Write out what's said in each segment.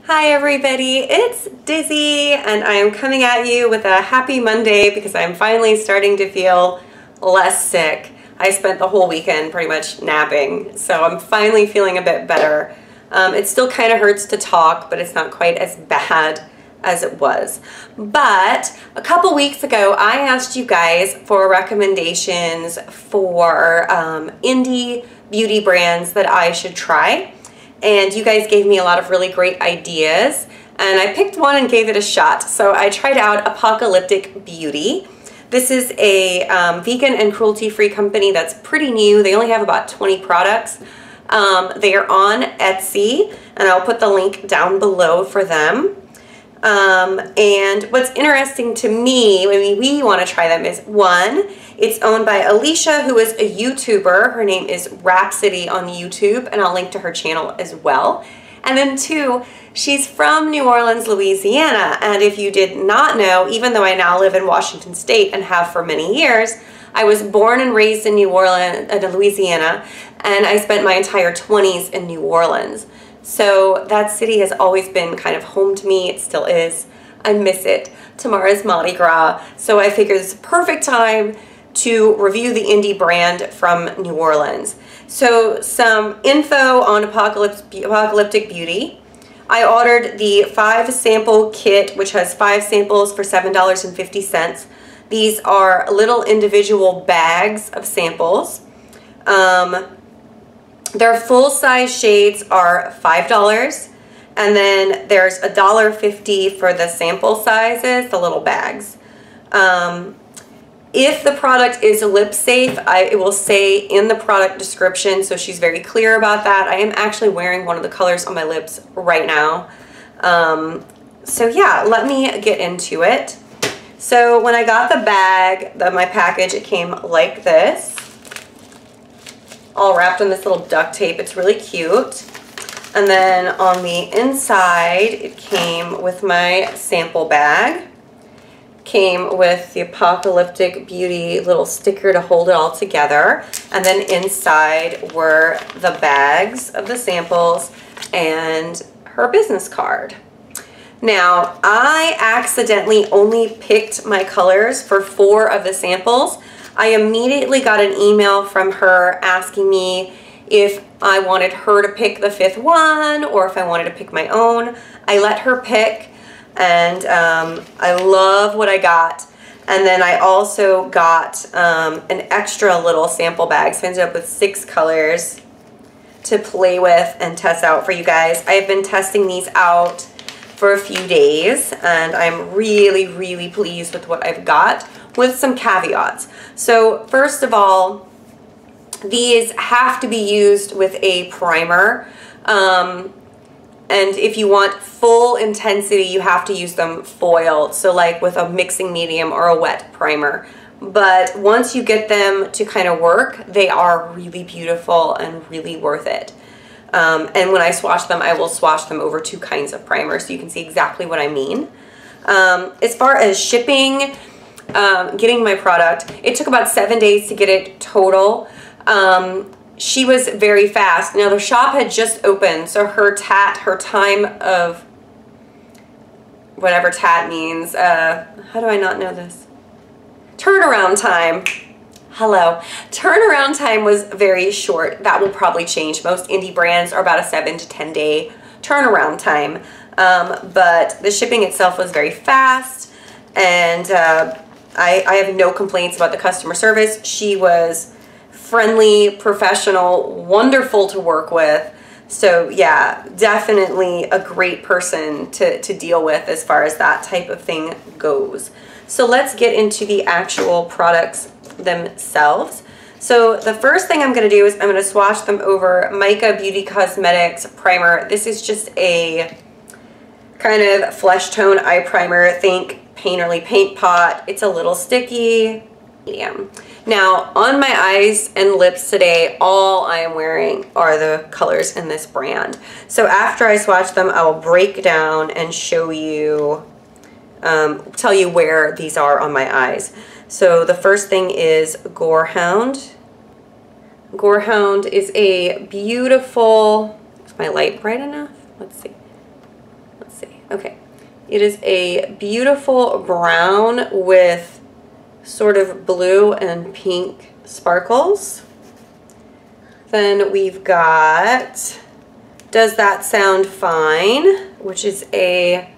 Hi everybody, it's Dizzy and I am coming at you with a happy Monday because I'm finally starting to feel less sick. I spent the whole weekend pretty much napping, so I'm finally feeling a bit better. It still kind of hurts to talk, but it's not quite as bad as it was. But a couple weeks ago, I asked you guys for recommendations for indie beauty brands that I should try. And you guys gave me a lot of really great ideas, and I picked one and gave it a shot. So I tried out Apocalyptic Beauty. This is a vegan and cruelty-free company that's pretty new. They only have about 20 products. They are on Etsy, and I'll put the link down below for them. And what's interesting to me when we want to try them is, one, it's owned by Alicia, who is a YouTuber. Her name is Rhapsody on YouTube, and I'll link to her channel as well. And then two, she's from New Orleans, Louisiana. And if you did not know, even though I now live in Washington State and have for many years, I was born and raised in Louisiana, and I spent my entire 20s in New Orleans. So that city has always been kind of home to me. It still is. I miss it. Tomorrow's Mardi Gras, so I figured it's a perfect time to review the indie brand from New Orleans. So some info on Apocalyptic Beauty. I ordered the 5 sample kit, which has 5 samples for $7.50. These are little individual bags of samples. Their full-size shades are $5, and then there's $1.50 for the sample sizes, the little bags. If the product is lip safe, it will say in the product description, so she's very clear about that. I am actually wearing one of the colors on my lips right now. So yeah, let me get into it. So when I got the bag, my package, it came like this, all wrapped in this little duct tape. It's really cute. And then on the inside, it came with my sample bag. Came with the Apocalyptic Beauty little sticker to hold it all together. And then inside were the bags of the samples and her business card. Now, I accidentally only picked my colors for 4 of the samples. I immediately got an email from her asking me if I wanted her to pick the 5th one or if I wanted to pick my own. I let her pick, and I love what I got. And then I also got an extra little sample bag, so I ended up with 6 colors to play with and test out for you guys. I've been testing these out for a few days, and I'm really, really pleased with what I've got, with some caveats. So first of all, these have to be used with a primer. And if you want full intensity, you have to use them foiled, so like with a mixing medium or a wet primer. But once you get them to kind of work, they are really beautiful and really worth it. And when I swatch them, I will swatch them over 2 kinds of primer, so you can see exactly what I mean. As far as shipping, getting my product, it took about 7 days to get it total. She was very fast. Now the shop had just opened, so her time of whatever TAT means, how do I not know this? Turnaround time. Hello. Turnaround time was very short. That will probably change. Most indie brands are about a 7 to 10 day turnaround time. But the shipping itself was very fast, and I have no complaints about the customer service. She was friendly, professional, wonderful to work with. So yeah, definitely a great person to deal with as far as that type of thing goes. So let's get into the actual products themselves. So the first thing I'm going to do is I'm going to swatch them over Mica Beauty Cosmetics primer. This is just a kind of flesh tone eye primer. Think Painterly Paint Pot. It's a little sticky. Medium. Now on my eyes and lips today, all I am wearing are the colors in this brand. So after I swatch them, I will break down and show you, tell you where these are on my eyes. So the first thing is Gorehound. Gorehound is a beautiful, is my light bright enough? Let's see. Okay. It is a beautiful brown with sort of blue and pink sparkles. Then we've got Does That Sound Fine, which is a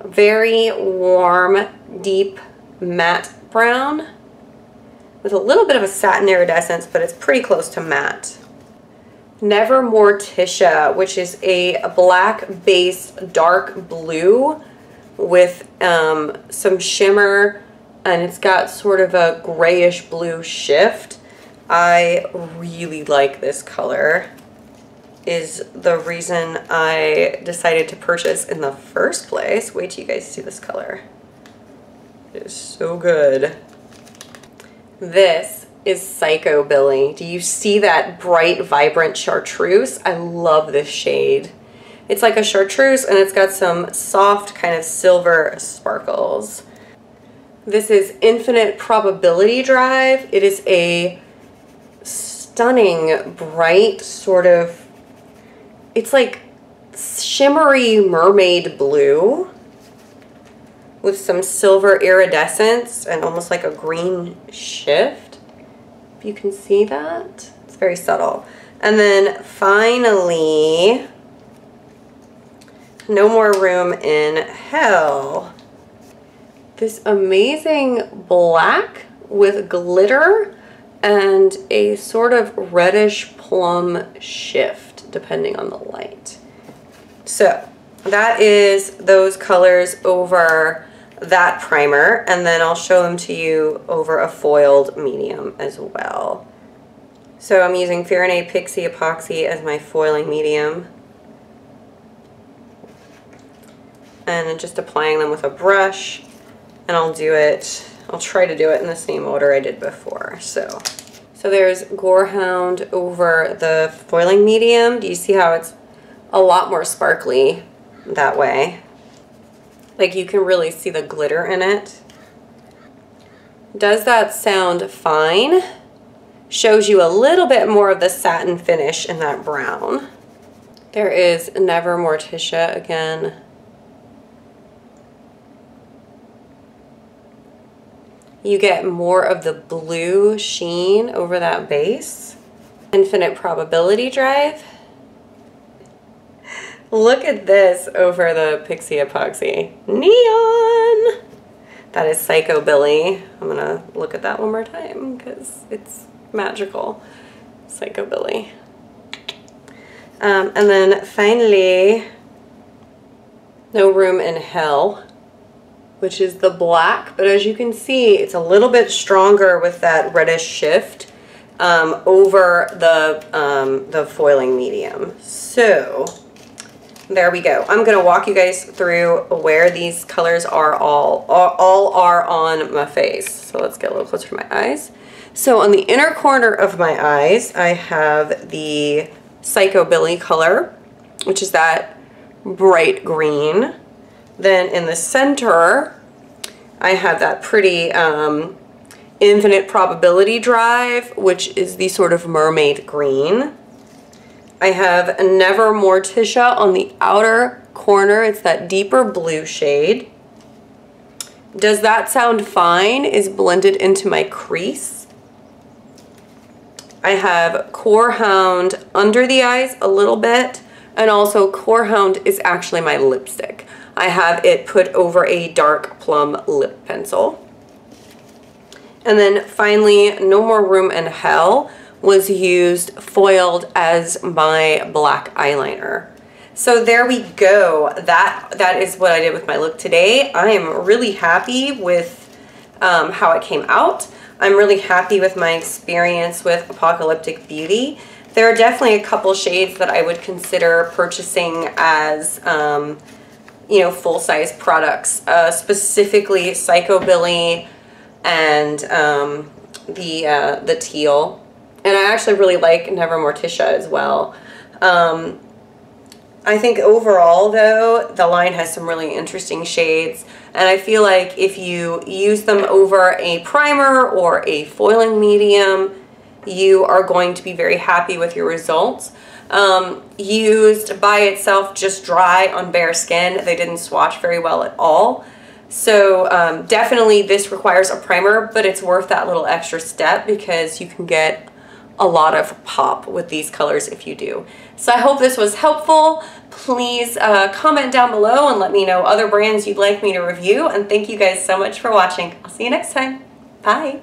very warm, deep matte brown with a little bit of a satin iridescence, but it's pretty close to matte. Never Morticia, which is a black base dark blue with some shimmer, and it's got sort of a grayish blue shift. I really like this color. Is the reason I decided to purchase in the first place. Wait till you guys see this color. It is so good. This is Psychobilly. Do you see that bright, vibrant chartreuse? I love this shade. It's like a chartreuse and it's got some soft kind of silver sparkles. This is Infinite Probability Drive. It is a stunning, bright sort of, it's like shimmery mermaid blue with some silver iridescence and almost like a green shift. If you can see that, it's very subtle. And then finally, No More Room in Hell. This amazing black with glitter and a sort of reddish plum shift depending on the light. So that is those colors over that primer, and then I'll show them to you over a foiled medium as well. So I'm using Fair & Pixie Epoxy as my foiling medium, and then just applying them with a brush, and I'll try to do it in the same order I did before. So there's Gorehound over the foiling medium. Do you see how it's a lot more sparkly that way? Like you can really see the glitter in it. Does That Sound Fine shows you a little bit more of the satin finish in that brown. There is Never Morticia again. You get more of the blue sheen over that base. Infinite Probability Drive. Look at this over the Pixie Epoxy. Neon! That is Psychobilly. I'm gonna look at that one more time because it's magical. Psychobilly. And then finally, No Room in Hell, which is the black, but as you can see, it's a little bit stronger with that reddish shift over the foiling medium. So there we go. I'm gonna walk you guys through where these colors are all are on my face. So let's get a little closer to my eyes. So on the inner corner of my eyes, I have the Psychobilly color, which is that bright green. Then in the center, I have that pretty Infinite Probability Drive, which is the sort of mermaid green. I have Never Morticia on the outer corner. It's that deeper blue shade. Does That Sound Fine is blended into my crease. I have Gorehound under the eyes a little bit, and also Gorehound is actually my lipstick. I have it put over a dark plum lip pencil. And then finally, No More Room in Hell was used foiled as my black eyeliner. So there we go. That is what I did with my look today. I am really happy with how it came out. I'm really happy with my experience with Apocalyptic Beauty. There are definitely a couple shades that I would consider purchasing as you know, full-size products, specifically Psychobilly and the teal. And I actually really like Never Morticia as well. I think overall, though, the line has some really interesting shades. And I feel like if you use them over a primer or a foiling medium, you are going to be very happy with your results. used by itself just dry on bare skin. They didn't swatch very well at all. So definitely this requires a primer, but it's worth that little extra step because you can get a lot of pop with these colors if you do. So I hope this was helpful. Please comment down below and let me know other brands you'd like me to review. And thank you guys so much for watching. I'll see you next time. Bye.